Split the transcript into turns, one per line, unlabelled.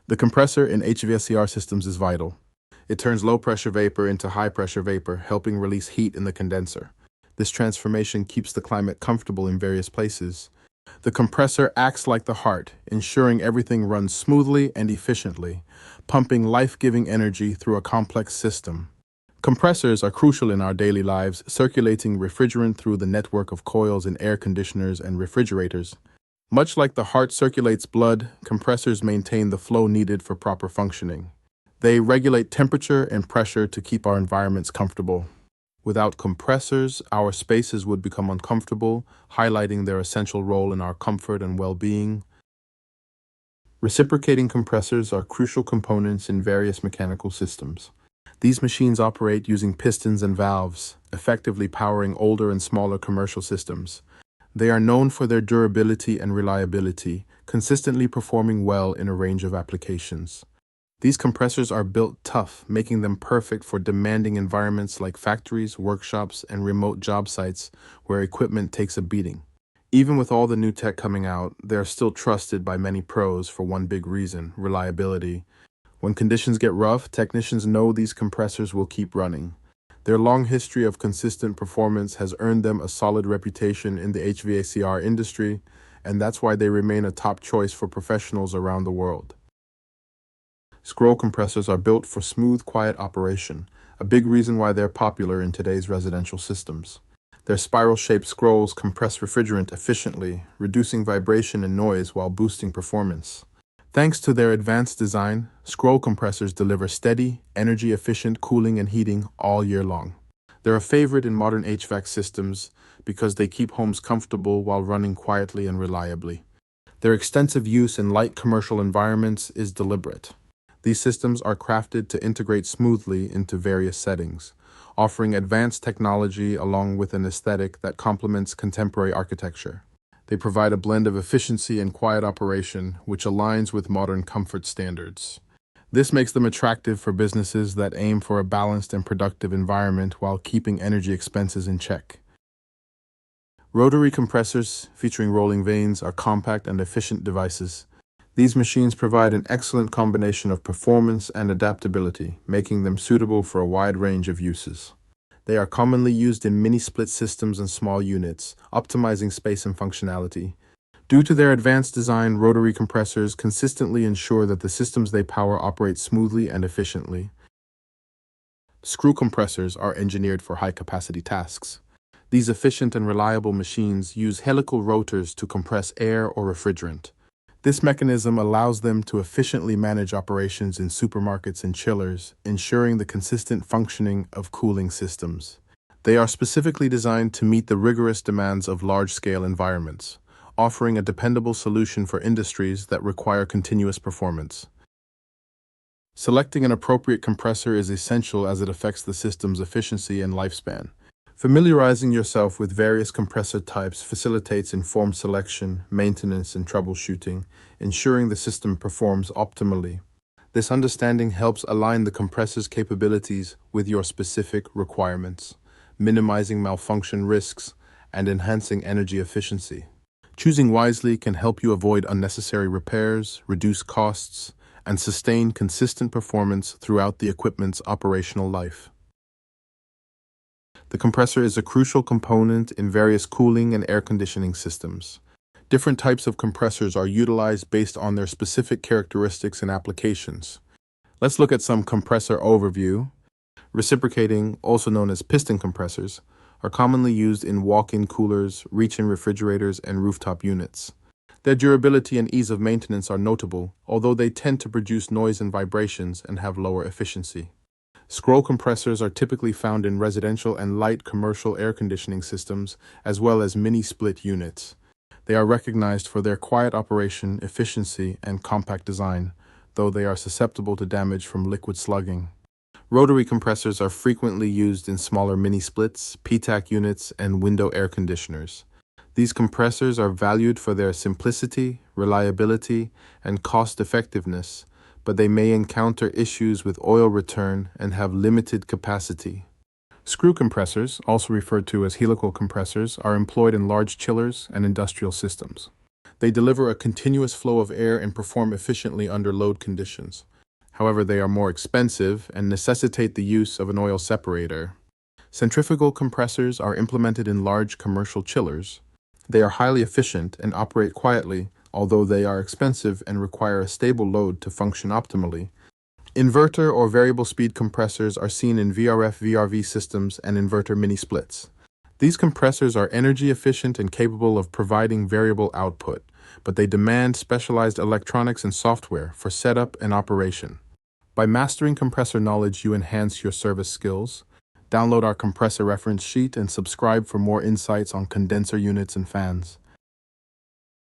The compressor in HVACR systems is vital. It turns low-pressure vapor into high-pressure vapor, helping release heat in the condenser. This transformation keeps the climate comfortable in various places. The compressor acts like the heart, ensuring everything runs smoothly and efficiently, pumping life-giving energy through a complex system. Compressors are crucial in our daily lives, circulating refrigerant through the network of coils in air conditioners and refrigerators. Much like the heart circulates blood, compressors maintain the flow needed for proper functioning. They regulate temperature and pressure to keep our environments comfortable. Without compressors, our spaces would become uncomfortable, highlighting their essential role in our comfort and well-being. Reciprocating compressors are crucial components in various mechanical systems. These machines operate using pistons and valves, effectively powering older and smaller commercial systems. They are known for their durability and reliability, consistently performing well in a range of applications. These compressors are built tough, making them perfect for demanding environments like factories, workshops, and remote job sites where equipment takes a beating. Even with all the new tech coming out, they are still trusted by many pros for one big reason: reliability. When conditions get rough, technicians know these compressors will keep running. Their long history of consistent performance has earned them a solid reputation in the HVACR industry, and that's why they remain a top choice for professionals around the world. Scroll compressors are built for smooth, quiet operation, a big reason why they're popular in today's residential systems. Their spiral-shaped scrolls compress refrigerant efficiently, reducing vibration and noise while boosting performance. Thanks to their advanced design, scroll compressors deliver steady, energy-efficient cooling and heating all year long. They're a favorite in modern HVAC systems because they keep homes comfortable while running quietly and reliably. Their extensive use in light commercial environments is deliberate. These systems are crafted to integrate smoothly into various settings, offering advanced technology along with an aesthetic that complements contemporary architecture. They provide a blend of efficiency and quiet operation, which aligns with modern comfort standards. This makes them attractive for businesses that aim for a balanced and productive environment while keeping energy expenses in check. Rotary compressors, featuring rolling vanes, are compact and efficient devices. These machines provide an excellent combination of performance and adaptability, making them suitable for a wide range of uses. They are commonly used in mini-split systems and small units, optimizing space and functionality. Due to their advanced design, rotary compressors consistently ensure that the systems they power operate smoothly and efficiently. Screw compressors are engineered for high-capacity tasks. These efficient and reliable machines use helical rotors to compress air or refrigerant. This mechanism allows them to efficiently manage operations in supermarkets and chillers, ensuring the consistent functioning of cooling systems. They are specifically designed to meet the rigorous demands of large-scale environments, offering a dependable solution for industries that require continuous performance. Selecting an appropriate compressor is essential as it affects the system's efficiency and lifespan. Familiarizing yourself with various compressor types facilitates informed selection, maintenance, and troubleshooting, ensuring the system performs optimally. This understanding helps align the compressor's capabilities with your specific requirements, minimizing malfunction risks and enhancing energy efficiency. Choosing wisely can help you avoid unnecessary repairs, reduce costs, and sustain consistent performance throughout the equipment's operational life. The compressor is a crucial component in various cooling and air conditioning systems. Different types of compressors are utilized based on their specific characteristics and applications. Let's look at some compressor overview. Reciprocating, also known as piston compressors, are commonly used in walk-in coolers, reach-in refrigerators, and rooftop units. Their durability and ease of maintenance are notable, although they tend to produce noise and vibrations and have lower efficiency. Scroll compressors are typically found in residential and light commercial air conditioning systems, as well as mini-split units. They are recognized for their quiet operation, efficiency, and compact design, though they are susceptible to damage from liquid slugging. Rotary compressors are frequently used in smaller mini-splits, PTAC units, and window air conditioners. These compressors are valued for their simplicity, reliability, and cost-effectiveness, but they may encounter issues with oil return and have limited capacity. Screw compressors, also referred to as helical compressors, are employed in large chillers and industrial systems. They deliver a continuous flow of air and perform efficiently under load conditions. However, they are more expensive and necessitate the use of an oil separator. Centrifugal compressors are implemented in large commercial chillers. They are highly efficient and operate quietly, although they are expensive and require a stable load to function optimally. Inverter or variable speed compressors are seen in VRF/VRV systems and inverter mini-splits. These compressors are energy efficient and capable of providing variable output, but they demand specialized electronics and software for setup and operation. By mastering compressor knowledge, you enhance your service skills. Download our compressor reference sheet and subscribe for more insights on condenser units and fans.